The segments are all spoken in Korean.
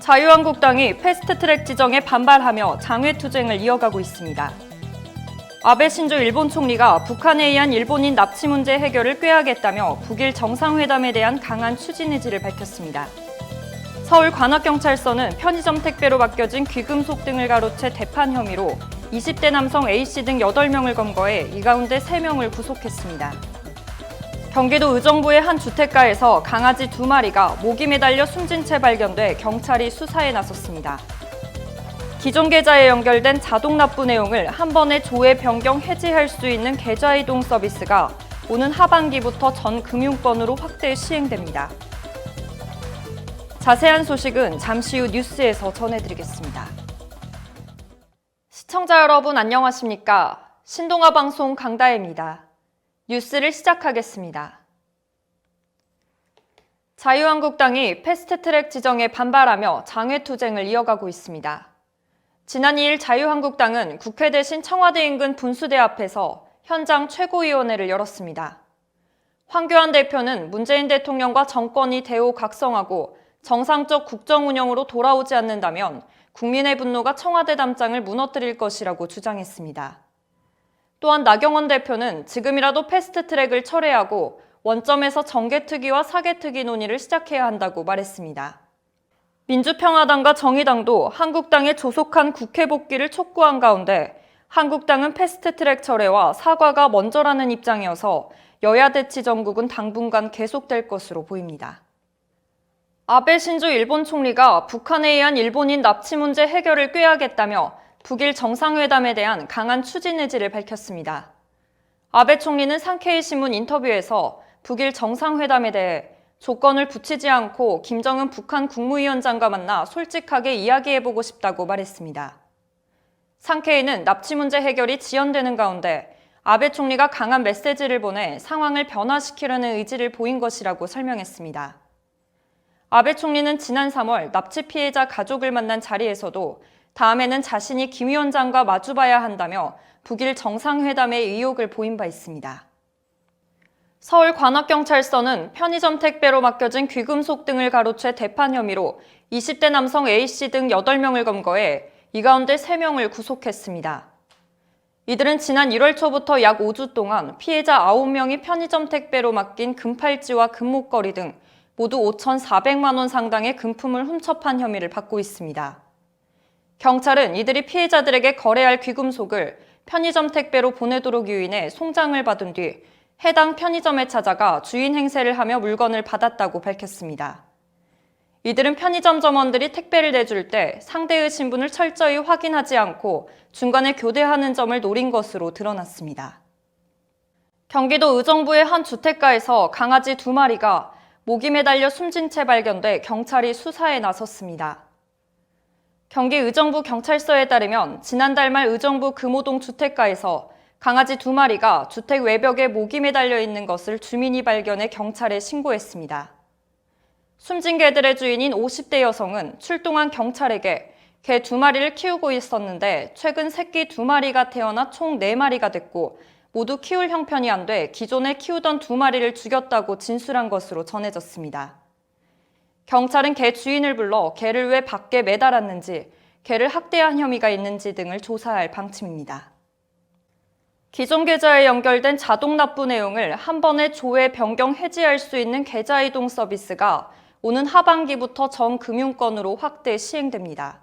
자유한국당이 패스트트랙 지정에 반발하며 장외투쟁을 이어가고 있습니다. 아베 신조 일본 총리가 북한에 의한 일본인 납치 문제 해결을 꾀하겠다며 북일 정상회담에 대한 강한 추진 의지를 밝혔습니다. 서울관악경찰서는 편의점 택배로 맡겨진 귀금속 등을 가로채 대판 혐의로 20대 남성 A씨 등 8명을 검거해 이 가운데 3명을 구속했습니다. 경기도 의정부의 한 주택가에서 강아지 2마리가 목이 매달려 숨진 채 발견돼 경찰이 수사에 나섰습니다. 기존 계좌에 연결된 자동 납부 내용을 한 번에 조회 변경 해지할 수 있는 계좌 이동 서비스가 오는 하반기부터 전 금융권으로 확대 시행됩니다. 자세한 소식은 잠시 후 뉴스에서 전해드리겠습니다. 시청자 여러분 안녕하십니까? 신동아 방송 강다혜입니다. 뉴스를 시작하겠습니다. 자유한국당이 패스트트랙 지정에 반발하며 장외투쟁을 이어가고 있습니다. 지난 2일 자유한국당은 국회 대신 청와대 인근 분수대 앞에서 현장 최고위원회를 열었습니다. 황교안 대표는 문재인 대통령과 정권이 대호각성하고 정상적 국정 운영으로 돌아오지 않는다면 국민의 분노가 청와대 담장을 무너뜨릴 것이라고 주장했습니다. 또한 나경원 대표는 지금이라도 패스트트랙을 철회하고 원점에서 정개특위와 사개특위 논의를 시작해야 한다고 말했습니다. 민주평화당과 정의당도 한국당의 조속한 국회 복귀를 촉구한 가운데 한국당은 패스트트랙 철회와 사과가 먼저라는 입장이어서 여야 대치 정국은 당분간 계속될 것으로 보입니다. 아베 신조 일본 총리가 북한에 의한 일본인 납치 문제 해결을 꾀하겠다며 북일 정상회담에 대한 강한 추진 의지를 밝혔습니다. 아베 총리는 산케이 신문 인터뷰에서 북일 정상회담에 대해 조건을 붙이지 않고 김정은 북한 국무위원장과 만나 솔직하게 이야기해보고 싶다고 말했습니다. 산케이는 납치 문제 해결이 지연되는 가운데 아베 총리가 강한 메시지를 보내 상황을 변화시키려는 의지를 보인 것이라고 설명했습니다. 아베 총리는 지난 3월 납치 피해자 가족을 만난 자리에서도 다음에는 자신이 김 위원장과 마주봐야 한다며 북일 정상회담의 의욕을 보인 바 있습니다. 서울관악경찰서는 편의점 택배로 맡겨진 귀금속 등을 가로채 대판 혐의로 20대 남성 A씨 등 8명을 검거해 이 가운데 3명을 구속했습니다. 이들은 지난 1월 초부터 약 5주 동안 피해자 9명이 편의점 택배로 맡긴 금팔찌와 금목걸이 등 모두 5,400만 원 상당의 금품을 훔쳐판 혐의를 받고 있습니다. 경찰은 이들이 피해자들에게 거래할 귀금속을 편의점 택배로 보내도록 유인해 송장을 받은 뒤 해당 편의점에 찾아가 주인 행세를 하며 물건을 받았다고 밝혔습니다. 이들은 편의점 점원들이 택배를 내줄 때 상대의 신분을 철저히 확인하지 않고 중간에 교대하는 점을 노린 것으로 드러났습니다. 경기도 의정부의 한 주택가에서 강아지 2마리가 목이 매달려 숨진 채 발견돼 경찰이 수사에 나섰습니다. 경기 의정부 경찰서에 따르면 지난달 말 의정부 금호동 주택가에서 강아지 2마리가 주택 외벽에 목이 매달려 있는 것을 주민이 발견해 경찰에 신고했습니다. 숨진 개들의 주인인 50대 여성은 출동한 경찰에게 개 2마리를 키우고 있었는데 최근 새끼 2마리가 태어나 총 4마리가 됐고 모두 키울 형편이 안 돼 기존에 키우던 2마리를 죽였다고 진술한 것으로 전해졌습니다. 경찰은 개 주인을 불러 개를 왜 밖에 매달았는지, 개를 학대한 혐의가 있는지 등을 조사할 방침입니다. 기존 계좌에 연결된 자동 납부 내용을 한 번에 조회 변경 해지할 수 있는 계좌 이동 서비스가 오는 하반기부터 전 금융권으로 확대 시행됩니다.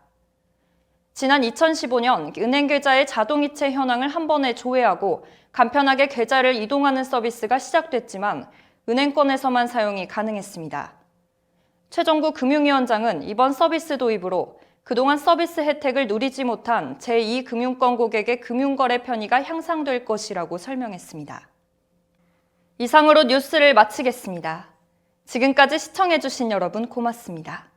지난 2015년 은행 계좌의 자동이체 현황을 한 번에 조회하고 간편하게 계좌를 이동하는 서비스가 시작됐지만 은행권에서만 사용이 가능했습니다. 최정구 금융위원장은 이번 서비스 도입으로 그동안 서비스 혜택을 누리지 못한 제2금융권 고객의 금융거래 편의가 향상될 것이라고 설명했습니다. 이상으로 뉴스를 마치겠습니다. 지금까지 시청해주신 여러분 고맙습니다.